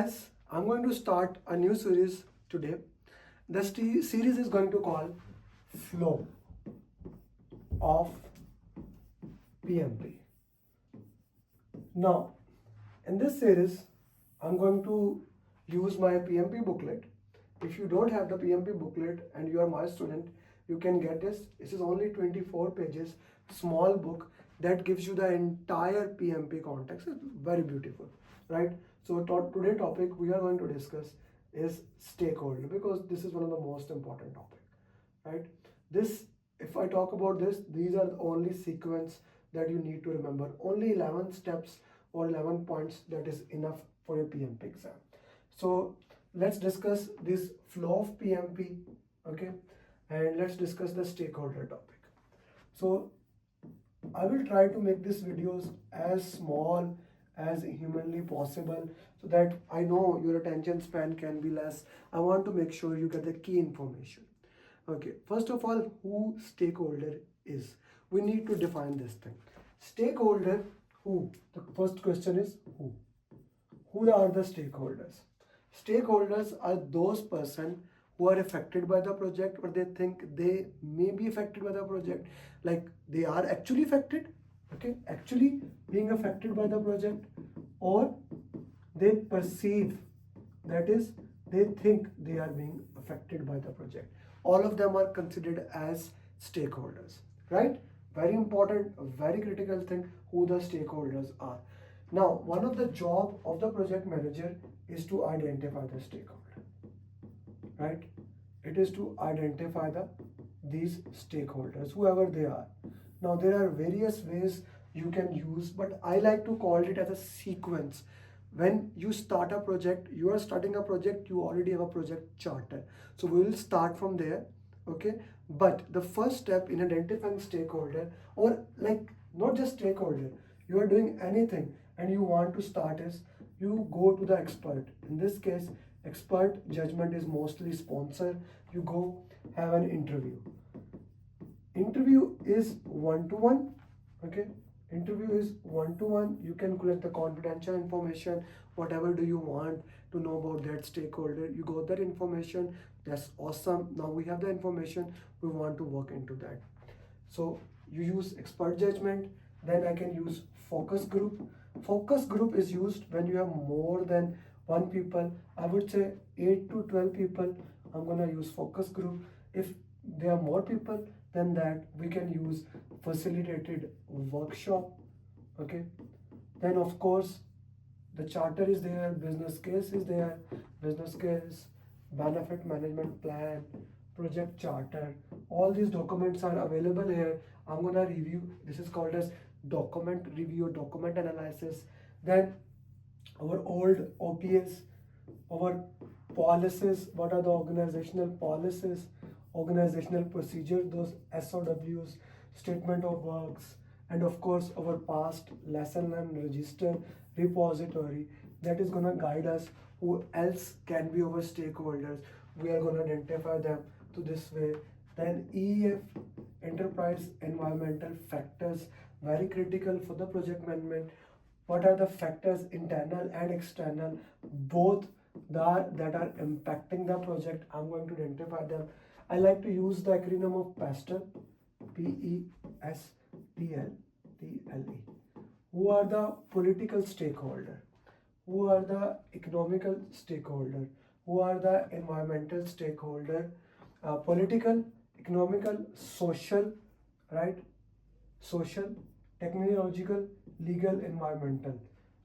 Yes, I'm going to start a new series today. The series is going to call Flow of PMP. Now, in this series, I'm going to use my PMP booklet. If you don't have the PMP booklet and you are my student, you can get this. This is only 24 pages, small book that gives you the entire PMP context. It's very beautiful, right? So today topic we are going to discuss is stakeholder, because this is one of the most important topic, right? This, if I talk about this, these are the only sequence that you need to remember. Only 11 steps or 11 points, that is enough for your PMP exam. So let's discuss this flow of PMP, okay? And let's discuss the stakeholder topic. So I will try to make these videos as small as humanly possible so that I know your attention span can be less. I want to make sure you get the key information. Okay, first of all, who stakeholder is? We need to define this thing. Stakeholder, who? The first question is who? Who are the stakeholders? Stakeholders are those person who are affected by the project, or they think they may be affected by the project, like they are actually affected, okay, actually being affected by the project, or they perceive, that is, they think they are being affected by the project. All of them are considered as stakeholders, right? Very important, a very critical thing, who the stakeholders are. Now, one of the job of the project manager is to identify the stakeholder, right? It is to identify these stakeholders, whoever they are. Now, there are various ways you can use, but I like to call it as a sequence. When you start a project, you are starting a project, you already have a project charter. So we will start from there, okay? But the first step in identifying stakeholder, or like not just stakeholder, you are doing anything and you want to start is, you go to the expert. In this case, expert judgment is mostly sponsor. You go have an interview. Interview is one-to-one, okay? Interview is one-to-one. You can collect the confidential information, whatever do you want to know about that stakeholder. You got that information, that's awesome. Now we have the information, we want to work into that. So you use expert judgment. Then I can use focus group. Focus group is used when you have more than one people. I would say 8 to 12 people. I'm gonna use focus group. If there are more people than that, we can use facilitated workshop, okay? Then of course the charter is there, business case is there, business case, benefit management plan, project charter. All these documents are available here. I'm gonna review. This is called as document review, document analysis. Then our old OPS, our policies, what are the organizational policies, organizational procedure, those SOWs, statement of works, and of course our past lesson and register repository that is gonna guide us. Who else can be our stakeholders? We are gonna identify them to this way. Then EF, enterprise environmental factors, very critical for the project management. What are the factors, internal and external, both that are impacting the project? I'm going to identify them. I like to use the acronym of PESTLE, PESTLE. Who are the political stakeholder? Who are the economical stakeholder? Who are the environmental stakeholder? Political, economical, social, right? Social, technological, legal, environmental,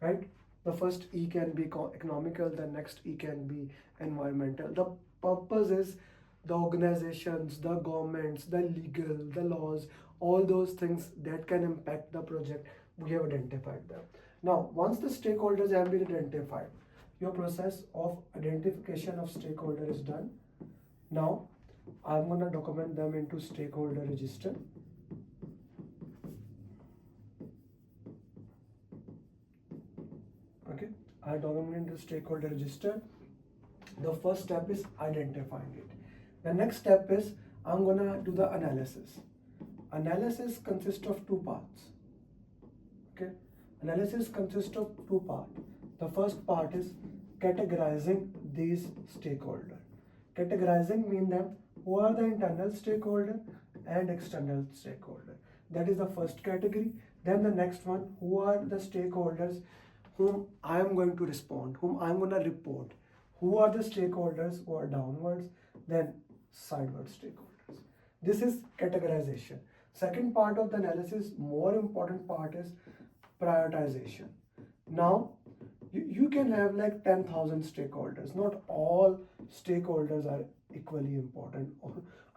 right? The first E can be economical, the next E can be environmental. The purpose is the organizations, the governments, the legal, the laws, all those things that can impact the project, we have identified them. Now, once the stakeholders have been identified, your process of identification of stakeholder is done. Now, I'm going to document them into stakeholder register. Okay, I document the stakeholder register. The first step is identifying it. The next step is I'm gonna do the analysis. Analysis consists of two parts. Okay, analysis consists of two parts. The first part is categorizing these stakeholders. Categorizing means them who are the internal stakeholder and external stakeholder. That is the first category. Then the next one, who are the stakeholders whom I am going to respond, whom I am going to report. Who are the stakeholders who are downwards, then sideways stakeholders. This is categorization. Second part of the analysis, more important part, is prioritization. Now, you can have like 10,000 stakeholders. Not all stakeholders are equally important.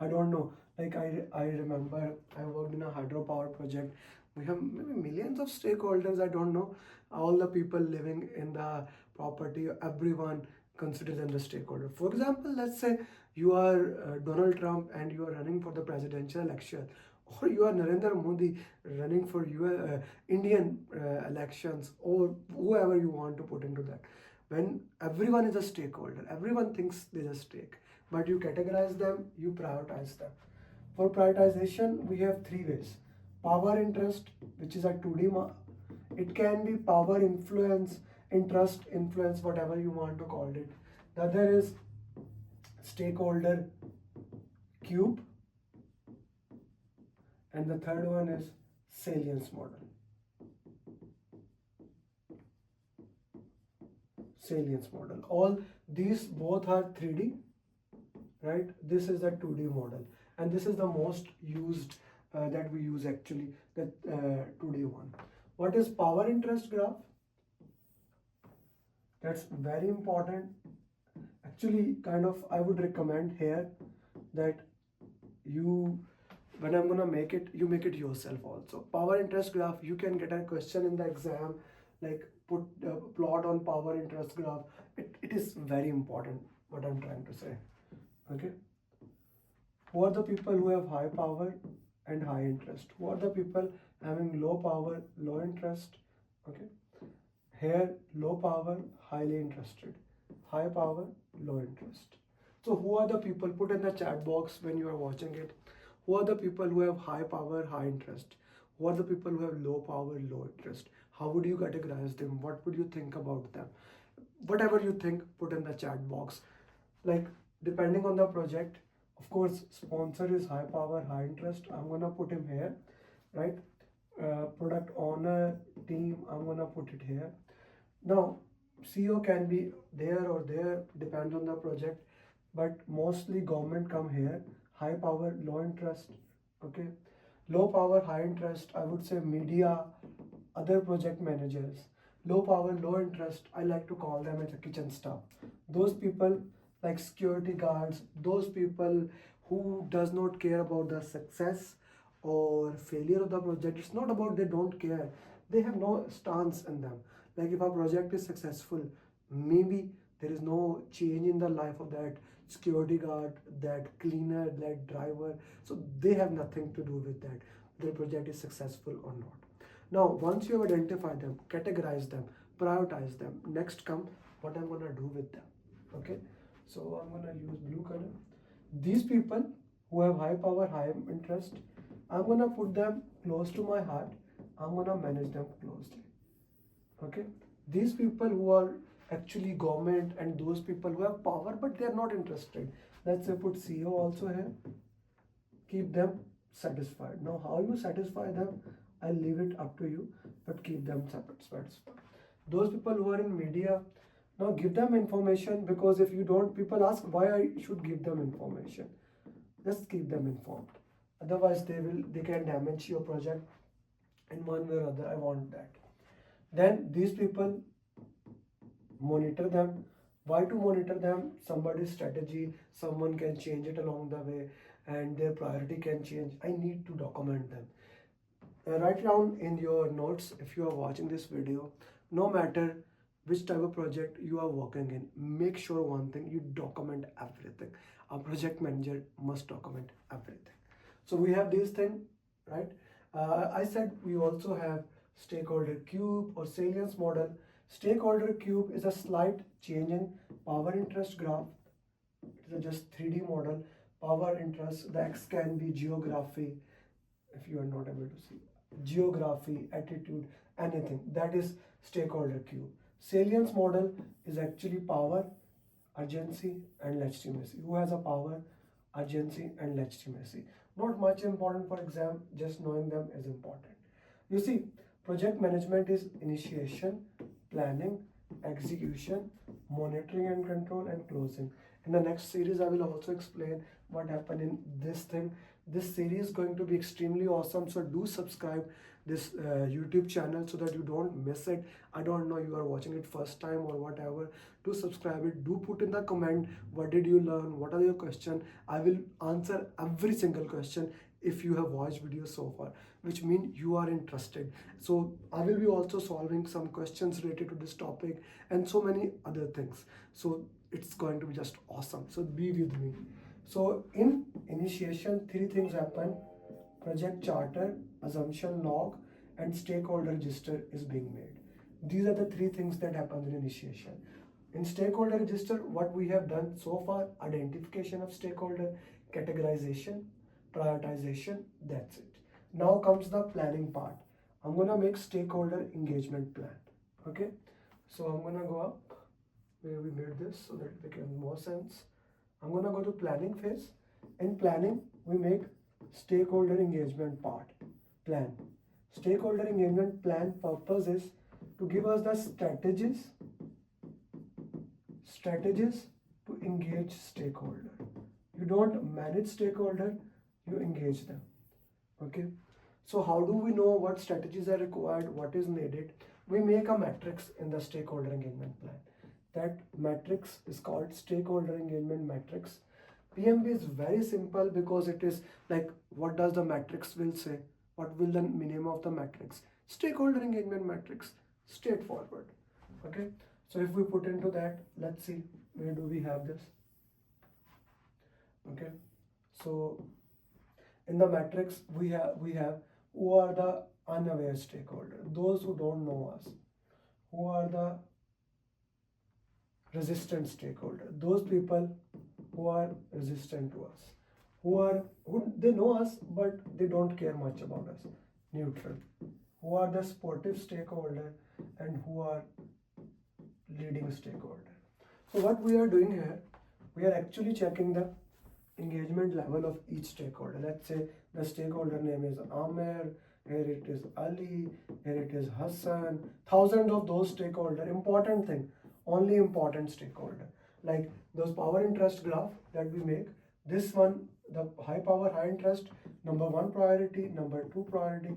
I don't know. Like I remember I worked in a hydropower project. We have maybe millions of stakeholders. I don't know. All the people living in the property, everyone considers them the stakeholder. For example, let's say you are Donald Trump and you are running for the presidential election, or you are Narendra Modi running for Indian elections, or whoever you want to put into that. When everyone is a stakeholder, everyone thinks there's a stake, but you categorize them, you prioritize them. For prioritization, we have three ways. Power interest, which is a 2D. It can be power influence, interest, influence, whatever you want to call it. The other is stakeholder cube. And the third one is salience model. Salience model. All these both are 3D, right? This is the 2D model. And this is the most used that we use actually, the 2D one. What is power interest graph? That's very important. Actually, kind of, I would recommend here that you, when I'm gonna make it, you make it yourself also. Power interest graph, you can get a question in the exam, like put plot on power interest graph. It is very important what I'm trying to say. Okay. Who are the people who have high power and high interest? Who are the people having low power, low interest? Okay. Here, low power, highly interested. High power, low interest. So who are the people? Put in the chat box when you are watching it. Who are the people who have high power, high interest? Who are the people who have low power, low interest? How would you categorize them? What would you think about them? Whatever you think, put in the chat box. Like, depending on the project, of course, sponsor is high power, high interest. I'm gonna put him here, right? Product owner, team, I'm gonna put it here. Now, CEO can be there or there, depends on the project, but mostly government come here. High power, low interest, okay? Low power, high interest, I would say media, other project managers. Low power, low interest, I like to call them as a kitchen staff. Those people like security guards, those people who does not care about the success or failure of the project. It's not about they don't care. They have no stance in them. Like if a project is successful, maybe there is no change in the life of that security guard, that cleaner, that driver. So they have nothing to do with that. Their project is successful or not. Now, once you have identified them, categorize them, prioritize them, next come what I'm gonna do with them. Okay, so I'm gonna use blue color. These people who have high power, high interest, I'm gonna put them close to my heart. I'm gonna manage them closely. Okay, these people who are actually government and those people who have power but they are not interested. Let's say put CEO also here. Keep them satisfied. Now, how you satisfy them, I'll leave it up to you, but keep them satisfied. Those people who are in media, now give them information, because if you don't, people ask why I should give them information. Just keep them informed. Otherwise, they can damage your project in one way or other. I want that. Then these people, monitor them. Why to monitor them? Somebody's strategy, someone can change it along the way, and their priority can change. I need to document them. Write down in your notes if you are watching this video, no matter which type of project you are working in, make sure one thing, you document everything. A project manager must document everything. So we have these things, right? I said we also have stakeholder cube or salience model. Stakeholder cube is a slight change in power interest graph. It is just 3D model. Power interest, the X can be geography, if you are not able to see. Geography, attitude, anything. That is stakeholder cube. Salience model is actually power, urgency and legitimacy. Who has a power, urgency and legitimacy? Not much important for exam, just knowing them is important. You see, project management is initiation, planning, execution, monitoring and control, and closing. In the next series, I will also explain what happened in this thing. This series is going to be extremely awesome, so do subscribe this YouTube channel so that you don't miss it. I don't know you are watching it first time or whatever. Do subscribe it. Do put in the comment what did you learn, what are your questions. I will answer every single question if you have watched videos so far, which means you are interested. So I will be also solving some questions related to this topic and so many other things. So it's going to be just awesome. So be with me. So in initiation, three things happen: project charter, assumption log, and stakeholder register is being made. These are the three things that happen in initiation. In stakeholder register, what we have done so far: identification of stakeholder, categorization, prioritization, that's it. Now comes the planning part. I'm gonna make stakeholder engagement plan. Okay, so I'm gonna go up where we made this so that it becomes more sense. I'm gonna go to planning phase. In planning, we make stakeholder engagement part, plan. Stakeholder engagement plan purpose is to give us the strategies to engage stakeholder. You don't manage stakeholder, you engage them. Okay, so how do we know what strategies are required, what is needed? We make a matrix in the stakeholder engagement plan. That matrix is called stakeholder engagement matrix. PMP is very simple because it is like, what does the matrix will say? What will the name of the matrix? Stakeholder engagement matrix. Straightforward. Okay. So if we put into that, let's see where do we have this. Okay. So in the matrix we have who are the unaware stakeholder, those who don't know us. Who are the resistant stakeholder, those people who are resistant to us, who they know us but they don't care much about us. Neutral. Who are the sportive stakeholder and who are leading stakeholder. So what we are doing here, we are actually checking the engagement level of each stakeholder. Let's say the stakeholder name is Amir, here it is Ali, here it is Hassan. Thousands of those stakeholder. Important thing, only important stakeholder. Like those power interest graph that we make, this one, the high power, high interest, number 1 priority, number 2 priority,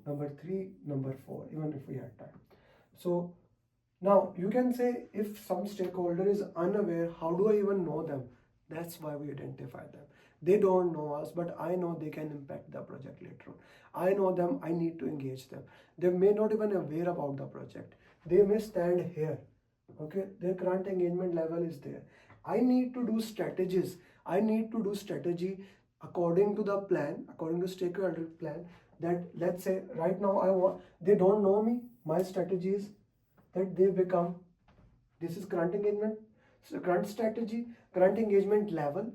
number 3, number 4, even if we had time. So now you can say, if some stakeholder is unaware, how do I even know them? That's why we identify them. They don't know us, but I know they can impact the project later on. I know them, I need to engage them. They may not even aware about the project. They may stand here. Okay, their current engagement level is there. I need to do strategies. I need to do strategy according to the plan, according to stakeholder plan. That, let's say right now they don't know me. My strategy is that they become, this is current engagement. So current strategy, current engagement level,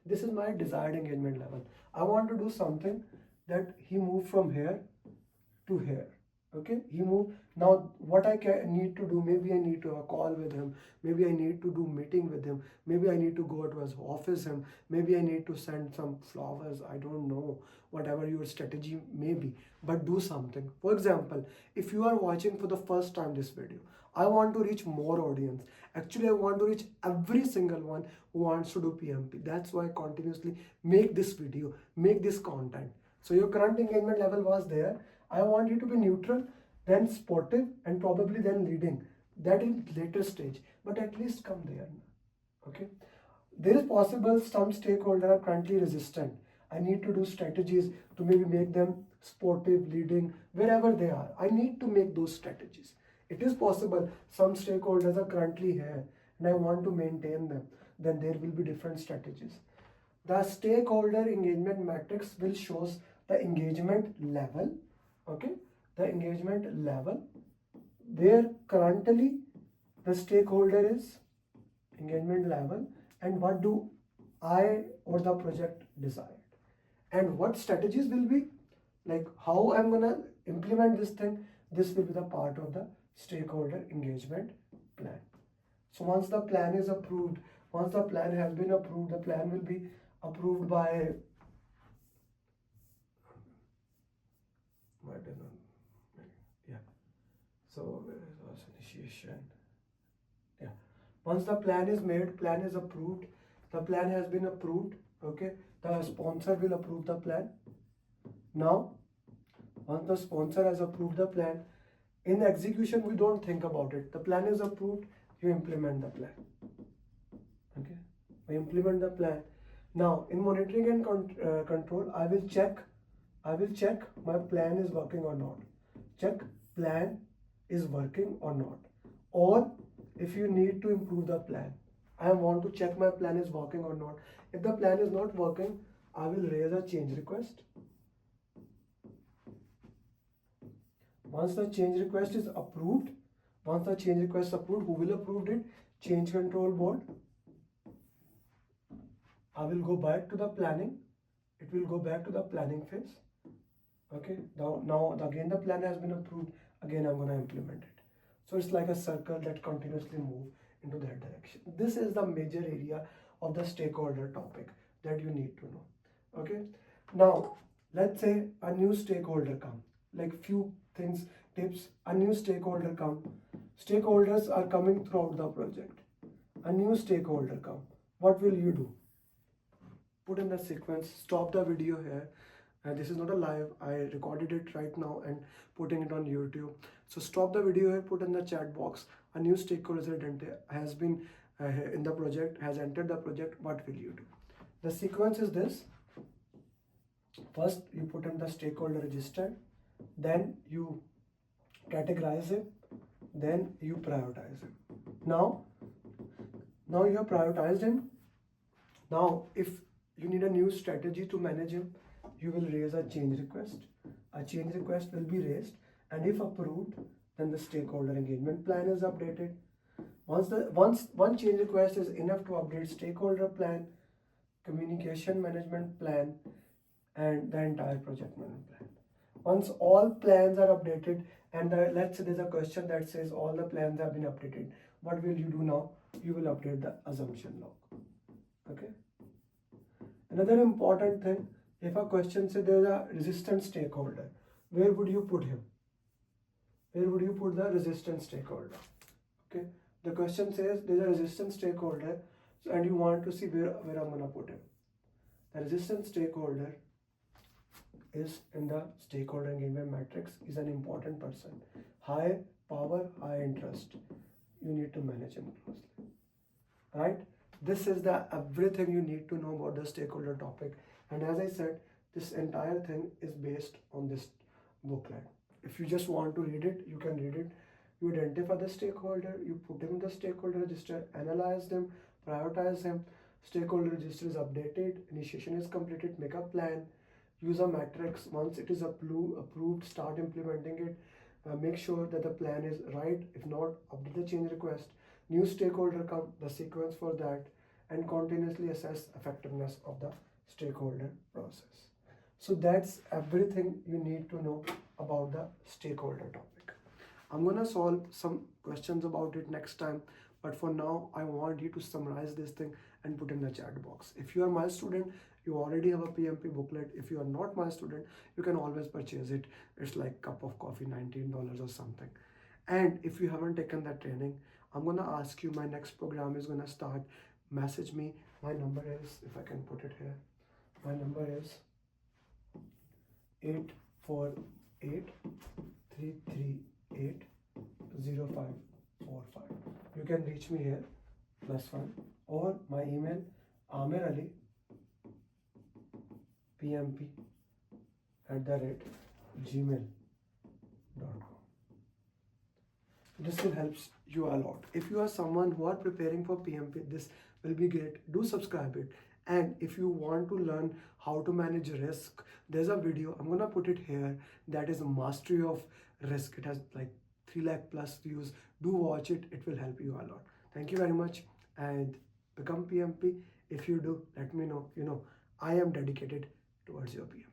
this is my desired engagement level. I want to do something that he moved from here to here. Okay, he moved. Now what I need to do, maybe I need to have a call with him, maybe I need to do meeting with him, maybe I need to go to his office him, maybe I need to send some flowers, I don't know, whatever your strategy may be, but do something. For example, if you are watching for the first time this video, I want to reach more audience. Actually, I want to reach every single one who wants to do PMP. That's why I continuously make this video, make this content. So your current engagement level was there. I want you to be neutral, then sportive, and probably then leading. That is later stage, but at least come there. Okay. There is possible some stakeholders are currently resistant. I need to do strategies to maybe make them sportive, leading, wherever they are. I need to make those strategies. It is possible some stakeholders are currently here and I want to maintain them. Then there will be different strategies. The stakeholder engagement matrix will show the engagement level. Okay, the engagement level where currently the stakeholder is, engagement level, and what do I or the project decide, and what strategies will be, like how I'm gonna implement this thing. This will be the part of the stakeholder engagement plan. So once the plan is approved, once the plan has been approved, the plan will be approved by so where was initiation? Yeah. Once the plan is made, plan is approved, the plan has been approved, okay, the sponsor will approve the plan. Now, once the sponsor has approved the plan, in execution we don't think about it. The plan is approved, you implement the plan. Okay, we implement the plan. Now, in monitoring and control, I will check my plan is working or not. Check plan is working or not. Or if you need to improve the plan, I want to check my plan is working or not. If the plan is not working, I will raise a change request. Once the change request is approved, who will approve it? Change control board. I will go back to the planning. It will go back to the planning phase. Okay, now again the plan has been approved. Again, I'm going to implement it. So it's like a circle that continuously moves into that direction. This is the major area of the stakeholder topic that you need to know. Okay, now let's say a new stakeholder come. Like few things, tips. A new stakeholder come. Stakeholders are coming throughout the project. A new stakeholder come. What will you do? Put in the sequence. Stop the video here. This is not a live. I recorded it right now and putting it on YouTube. So stop the video here. Put in the chat box. A new stakeholder has been in the project. Has entered the project. What will you do? The sequence is this. First, you put in the stakeholder register. Then you categorize him, then you prioritize him. Now you have prioritized him. Now if you need a new strategy to manage him, you will raise a change request. A change request will be raised, and if approved, then the stakeholder engagement plan is updated. Once one change request is enough to update stakeholder plan, communication management plan, and the entire project management plan. Once all plans are updated, and let's say there's a question that says all the plans have been updated, what will you do now? You will update the assumption log. Okay. Another important thing, if a question says there's a resistant stakeholder, where would you put him? Where would you put the resistant stakeholder? Okay. The question says there's a resistant stakeholder, and you want to see where I'm gonna put him. The resistant stakeholder is in the stakeholder engagement matrix, is an important person. High power, high interest. You need to manage him closely. Right? This is the everything you need to know about the stakeholder topic. And as I said, this entire thing is based on this booklet. If you just want to read it, you can read it. You identify the stakeholder, you put him in the stakeholder register, analyze them, prioritize him. Stakeholder register is updated, initiation is completed, make a plan. Use a matrix. Once it is approved, start implementing it. Make sure that the plan is right. If not, update the change request. New stakeholder come, the sequence for that, and continuously assess effectiveness of the stakeholder process. So that's everything you need to know about the stakeholder topic. I'm gonna solve some questions about it next time, but for now, I want you to summarize this thing and put in the chat box. If you are my student, you already have a PMP booklet. If you are not my student, you can always purchase it. It's like cup of coffee, $19 or something. And if you haven't taken that training, I'm gonna ask you, my next program is gonna start. Message me. My number is, if I can put it here, my number is 848-338-0545. You can reach me here, +1, or my email, amirali pmp@gmail.com. This will help you a lot. If you are someone who are preparing for PMP, this will be great. Do subscribe it. And if you want to learn how to manage risk, there's a video, I'm gonna put it here, that is a mastery of risk. It has like 3 lakh plus views. Do watch it, it will help you a lot. Thank you very much, and become PMP. If you do, let me know. I am dedicated towards your PMP.